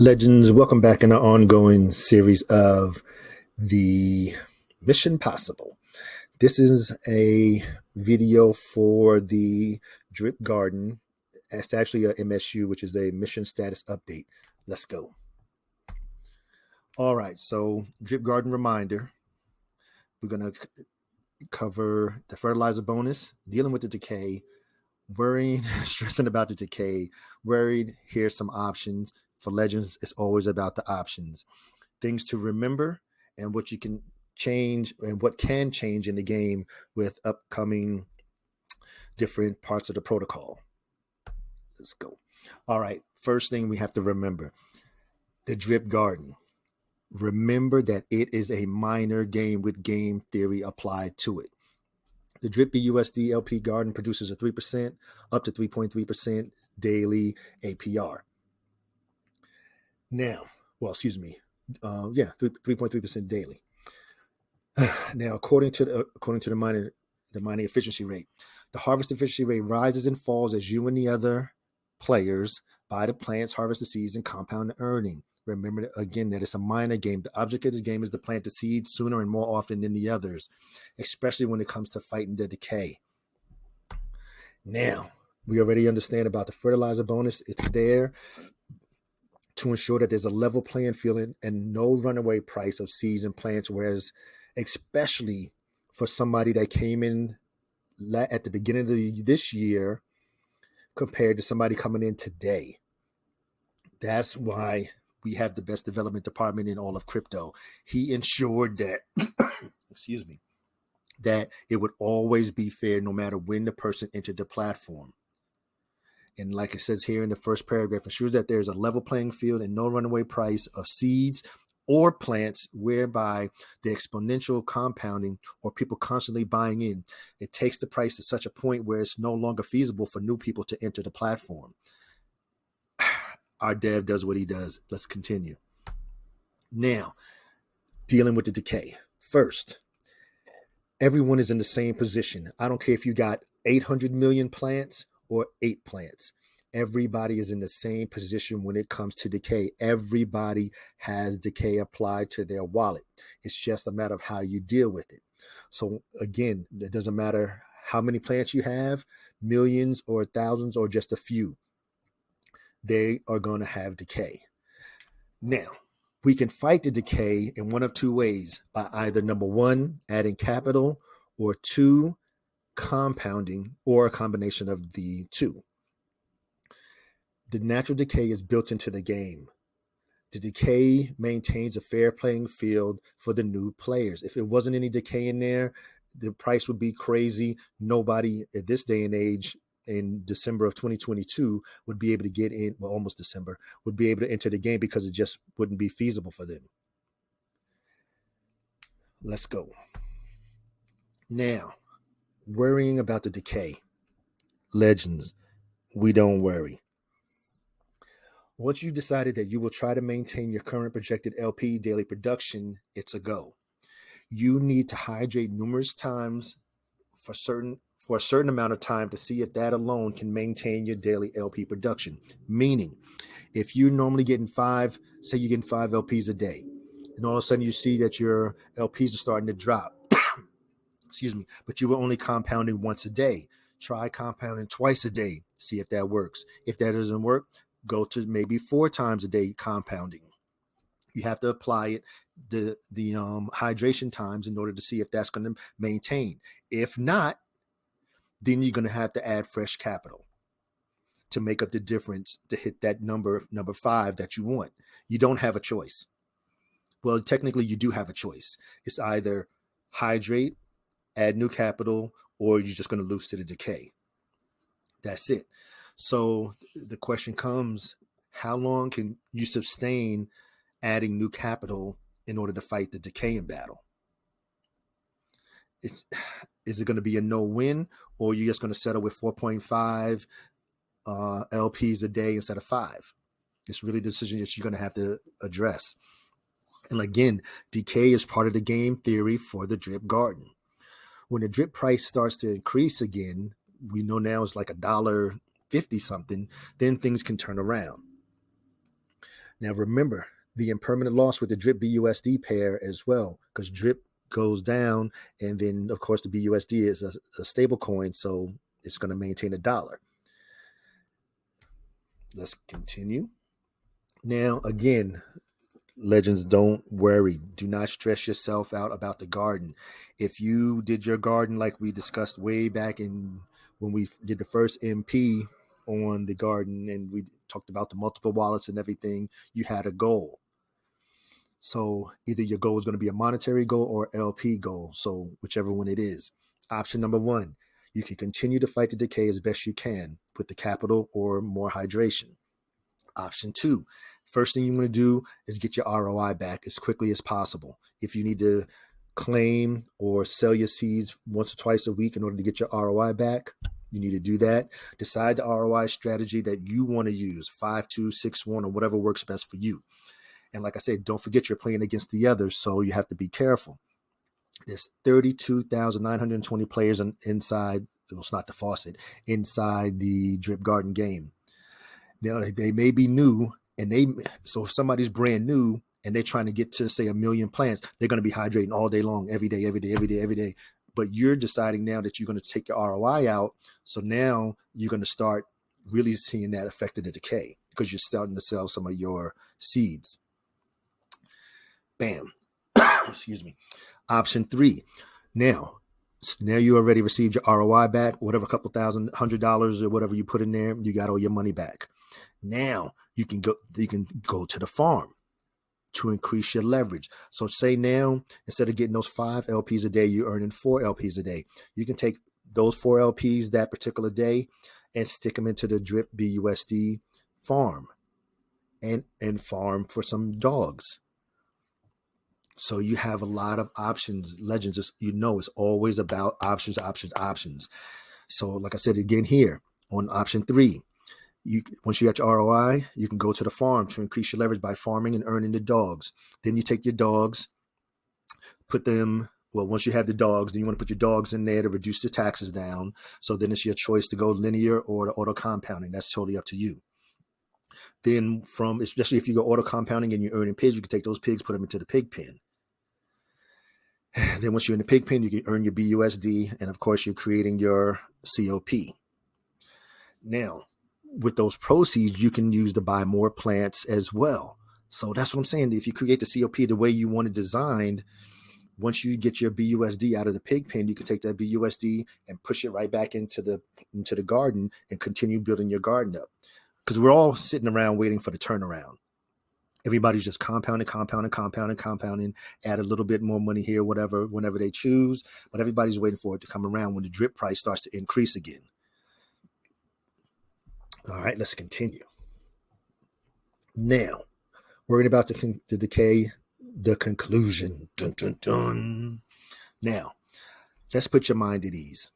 Legends, welcome back in our ongoing series of the Mission Possible. This is a video for the Drip Garden. It's actually a M.S.U, which is a mission status update. Let's go. All right, so Drip Garden reminder. We're going to cover the fertilizer bonus, dealing with the decay, worrying, stressing about the decay, worried. Here's some options. For Legends, it's always about the options, things to remember, and what you can change and what can change in the game with upcoming different parts of the protocol. Let's go. All right, first thing we have to remember, the Drip Garden. Remember that it is a minor game with game theory applied to it. The Drip BUSD LP Garden produces a 3% up to 3.3% daily APR. Now, 3.3% daily. Now, according to the mining efficiency rate, the harvest efficiency rate rises and falls as you and the other players buy the plants, harvest the seeds, and compound the earning. Remember again that it's a minor game. The object of the game is to plant the seeds sooner and more often than the others, especially when it comes to fighting the decay. Now, we already understand about the fertilizer bonus. It's there to ensure that there's a level playing field and no runaway price of seeds and plants, whereas especially for somebody that came in at the beginning of this year compared to somebody coming in today. That's why we have the best development department in all of crypto. He ensured that, that it would always be fair no matter when the person entered the platform. And like it says here in the first paragraph, ensures that there's a level playing field and no runaway price of seeds or plants, whereby the exponential compounding or people constantly buying in, it takes the price to such a point where it's no longer feasible for new people to enter the platform. Our dev does what he does. Let's continue. Now, dealing with the decay. First, everyone is in the same position. I don't care if you got 800 million plants or 8 plants. Everybody is in the same position when it comes to decay. Everybody has decay applied to their wallet. It's just a matter of how you deal with it. So again, it doesn't matter how many plants you have, millions or thousands or just a few. They are going to have decay. Now, we can fight the decay in one of two ways, by either number one, adding capital, or two, compounding, or a combination of the two. The natural decay is built into the game. The decay maintains a fair playing field for the new players. If it wasn't any decay in there, the price would be crazy. Nobody at this day and age in December of 2022 would be able to get in, well, almost December, would be able to enter the game because it just wouldn't be feasible for them. Let's go. Now, worrying about the decay. Legends, we don't worry. Once you've decided that you will try to maintain your current projected LP daily production, it's a go. You need to hydrate numerous times for a certain amount of time to see if that alone can maintain your daily LP production. Meaning, if you're normally getting say you're getting 5 LPs a day, and all of a sudden you see that your LPs are starting to drop, but you were only compounding once a day. Try compounding twice a day, see if that works. If that doesn't work, go to maybe 4 times a day compounding. You have to apply it, the hydration times, in order to see if that's going to maintain. If not, then you're going to have to add fresh capital to make up the difference to hit that number 5 that you want. You don't have a choice. Well, technically you do have a choice. It's either hydrate, add new capital, or you're just going to lose to the decay. That's it. So the question comes, how long can you sustain adding new capital in order to fight the decay in battle? Is it going to be a no-win, or you're just going to settle with 4.5 LPs a day instead of 5? It's really a decision that you're going to have to address. And again, decay is part of the game theory for the Drip Garden. When the drip price starts to increase again, we know now it's like $1.50 something, then things can turn around. Now remember the impermanent loss with the DRIP BUSD pair as well, because DRIP goes down, and then of course the BUSD is a stable coin, so it's going to maintain a dollar. Let's continue. Now again, legends, don't worry. Do not stress yourself out about the garden. If you did your garden like we discussed way back in when we did the first MP on the garden, and we talked about the multiple wallets and everything, you had a goal. So either your goal is going to be a monetary goal or LP goal. So whichever one it is. Option number one, you can continue to fight the decay as best you can with the capital or more hydration. Option two, first thing you want to do is get your ROI back as quickly as possible. If you need to claim or sell your seeds once or twice a week in order to get your ROI back, you need to do that. Decide the ROI strategy that you want to use, 5-2, 6-1, or whatever works best for you. And like I said, don't forget you're playing against the others, so you have to be careful. There's 32,920 players inside, well, it's not the faucet, inside the Drip Garden game. Now, they may be new, so if somebody's brand new and they're trying to get to, say, 1 million plants, they're going to be hydrating all day long, every day. But you're deciding now that you're going to take your ROI out, so now you're going to start really seeing that effect of the decay because you're starting to sell some of your seeds. Bam. Excuse me. Option three. Now you already received your ROI back, whatever, couple thousand, $100 or whatever you put in there, you got all your money back. Now you can go to the farm to increase your leverage. So say now, instead of getting those 5 LPs a day, you're earning 4 LPs a day. You can take those 4 LPs that particular day and stick them into the Drip BUSD farm and farm for some dogs. So you have a lot of options. Legends, it's always about options. So like I said again here on option 3, once you got your ROI, you can go to the farm to increase your leverage by farming and earning the dogs. Then you take your dogs, once you have the dogs, then you want to put your dogs in there to reduce the taxes down. So then it's your choice to go linear or to auto compounding. That's totally up to you. Then especially if you go auto compounding and you're earning pigs, you can take those pigs, put them into the pig pen. Then once you're in the pig pen, you can earn your BUSD, and of course you're creating your COP. Now, with those proceeds, you can use to buy more plants as well. So that's what I'm saying. If you create the COP the way you want it designed, once you get your BUSD out of the pig pen, you can take that BUSD and push it right back into the garden and continue building your garden up. Because we're all sitting around waiting for the turnaround. Everybody's just compounding, add a little bit more money here, whenever they choose. But everybody's waiting for it to come around when the drip price starts to increase again. All right, let's continue. Now, worrying about the decay, the conclusion. Dun, dun, dun. Now, let's put your mind at ease.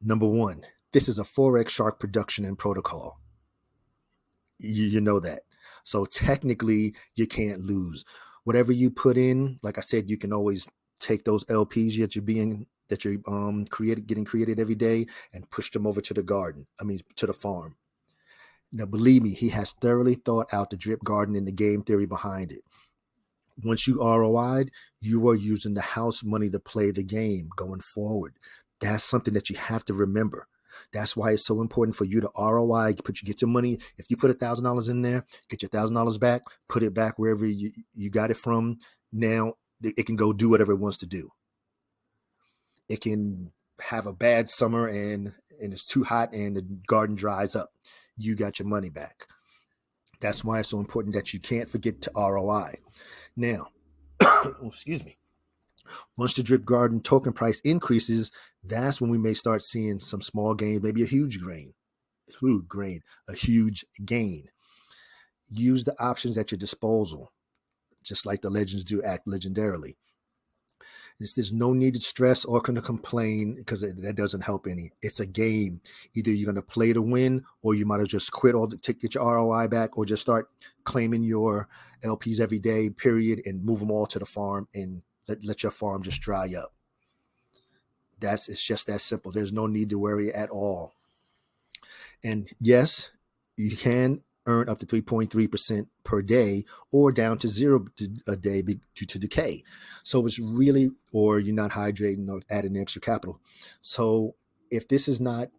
Number 1, this is a Forex shark production and protocol. You know that. So technically, you can't lose. Whatever you put in, like I said, you can always take those LPs that you're getting created every day and push them over to the farm. Now, believe me, he has thoroughly thought out the drip garden and the game theory behind it. Once you ROI'd, you are using the house money to play the game going forward. That's something that you have to remember. That's why it's so important for you to ROI. Get your money. If you put $1,000 in there, get your $1,000 back. Put it back wherever you got it from. Now it can go do whatever it wants to do. It can have a bad summer and it's too hot and the garden dries up. You got your money back. That's why it's so important that you can't forget to ROI. Now, excuse me. Once the drip garden token price increases, that's when we may start seeing some small gains, maybe a huge gain. Use the options at your disposal, just like the legends do act legendarily. There's no need to stress or to complain because that doesn't help any. It's a game. Either you're going to play to win or you might have just quit get your ROI back or just start claiming your LPs every day, period, and move them all to the farm and let your farm just dry up. It's just that simple. There's no need to worry at all. And yes, you can earn up to 3.3% per day, or down to 0 a day due to decay. So it's really, or you're not hydrating or adding extra capital. So if this is not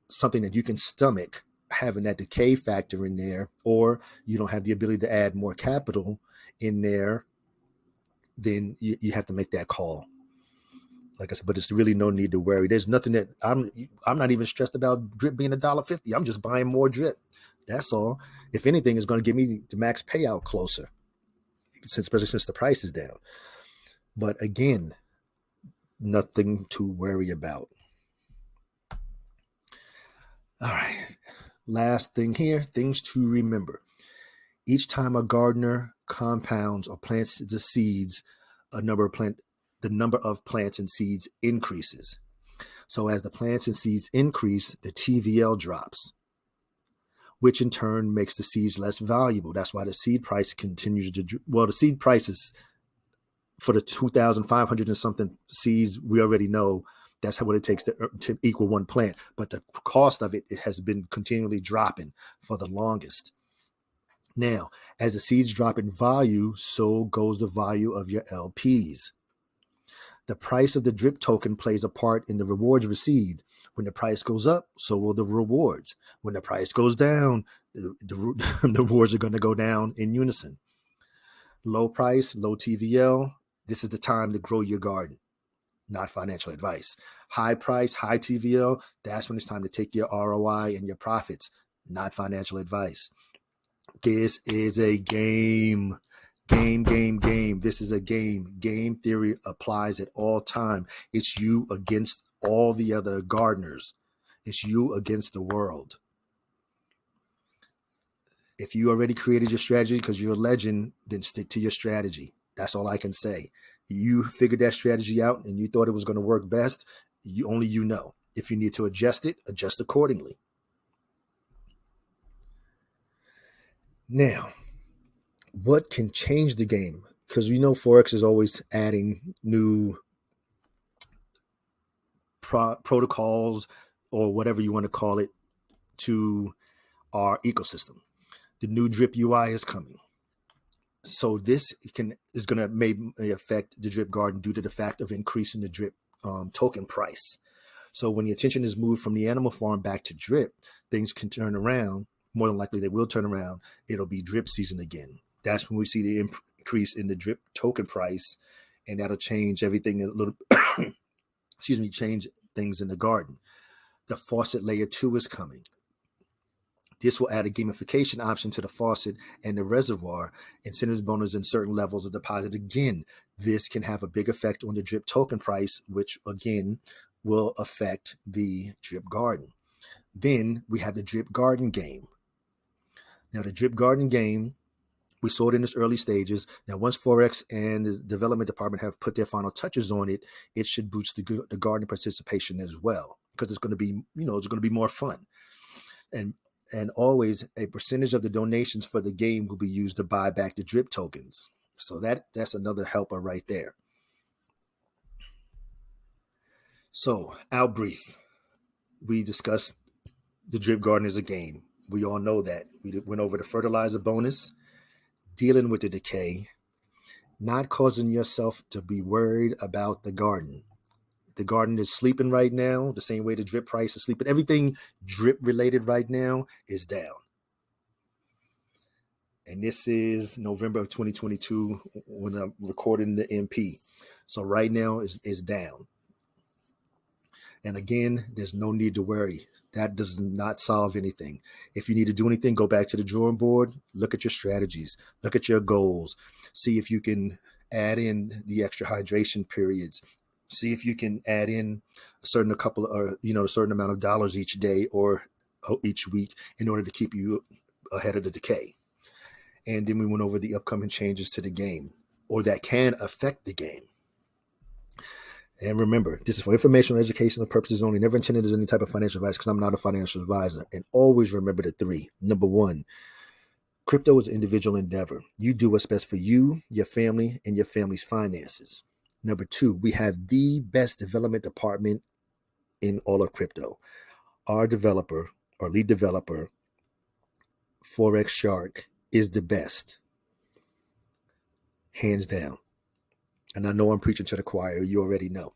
something that you can stomach, having that decay factor in there, or you don't have the ability to add more capital in there, then you have to make that call. Like I said, but it's really no need to worry. There's nothing that I'm not even stressed about drip being $1.50. I'm just buying more drip. That's all. If anything, it's going to give me the max payout closer, especially since the price is down. But again, nothing to worry about. All right. Last thing here, things to remember. Each time a gardener compounds or plants the seeds, the number of plants and seeds increases. So as the plants and seeds increase, the TVL drops, which in turn makes the seeds less valuable. That's why the seed price continues to, the seed prices for the 2,500 and something seeds, we already know that's what it takes to equal one plant. But the cost of it has been continually dropping for the longest. Now, as the seeds drop in value, so goes the value of your LPs. The price of the drip token plays a part in the rewards received. When the price goes up, so will the rewards. When the price goes down, the rewards are going to go down in unison. Low price, low TVL, this is the time to grow your garden. Not financial advice. High price, high TVL, that's when it's time to take your ROI and your profits. Not financial advice. This is a game. Game. This is a game. Game theory applies at all time. It's you against all the other gardeners. It's you against the world. If you already created your strategy because you're a legend, then stick to your strategy. That's all I can say. You figured that strategy out and you thought it was going to work best. Only you know. If you need to adjust it, adjust accordingly. Now, what can change the game? Because we know Forex is always adding new protocols or whatever you want to call it to our ecosystem. The new drip UI is coming. So this is going to maybe affect the drip garden due to the fact of increasing the drip token price. So when the attention is moved from the animal farm back to drip, things can turn around. More than likely they will turn around. It'll be drip season again. That's when we see the increase in the drip token price, and that'll change everything a little. Change things in the garden. The faucet layer 2 is coming. This will add a gamification option to the faucet and the reservoir, incentives, bonus, and certain levels of deposit. Again, this can have a big effect on the drip token price, which again will affect the drip garden. Then we have the drip garden game. Now, the drip garden game, we saw it in its early stages. Now, once Forex and the development department have put their final touches on it, it should boost the garden participation as well, because it's going to be, it's going to be more fun. And always a percentage of the donations for the game will be used to buy back the drip tokens. So that's another helper right there. So, our brief. We discussed the drip garden as a game. We all know that. We went over the fertilizer bonus, dealing with the decay, not causing yourself to be worried about the garden. The garden is sleeping right now, the same way the drip price is sleeping. Everything drip related right now is down. And this is November of 2022 when I'm recording the MP. So right now is down. And again, there's no need to worry. That does not solve anything. If you need to do anything, go back to the drawing board, look at your strategies, look at your goals, see if you can add in the extra hydration periods. See if you can add in a certain amount of dollars each day or each week in order to keep you ahead of the decay. And then we went over the upcoming changes to the game, or that can affect the game. And remember, this is for informational and educational purposes only, never intended as any type of financial advice, because I'm not a financial advisor. And always remember the 3. Number 1, crypto is an individual endeavor. You do what's best for you, your family, and your family's finances. Number 2, we have the best development department in all of crypto. Our developer, our lead developer, Forex Shark is the best, hands down. And I know I'm preaching to the choir. You already know.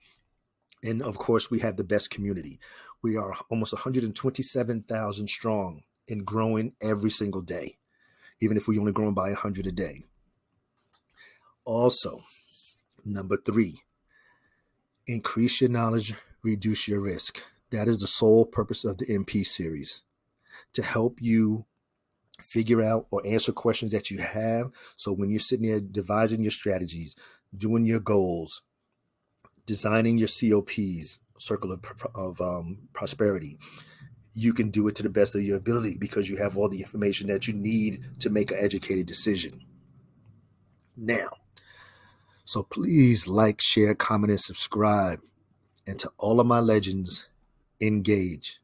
And of course, we have the best community. We are almost 127,000 strong and growing every single day, even if we only growing by 100 a day. Also, number 3, increase your knowledge, reduce your risk. That is the sole purpose of the MP series, to help you figure out or answer questions that you have. So when you're sitting there devising your strategies, doing your goals, designing your COPs, circle of prosperity, you can do it to the best of your ability because you have all the information that you need to make an educated decision. Now, so please like, share, comment, and subscribe. And to all of my legends, engage.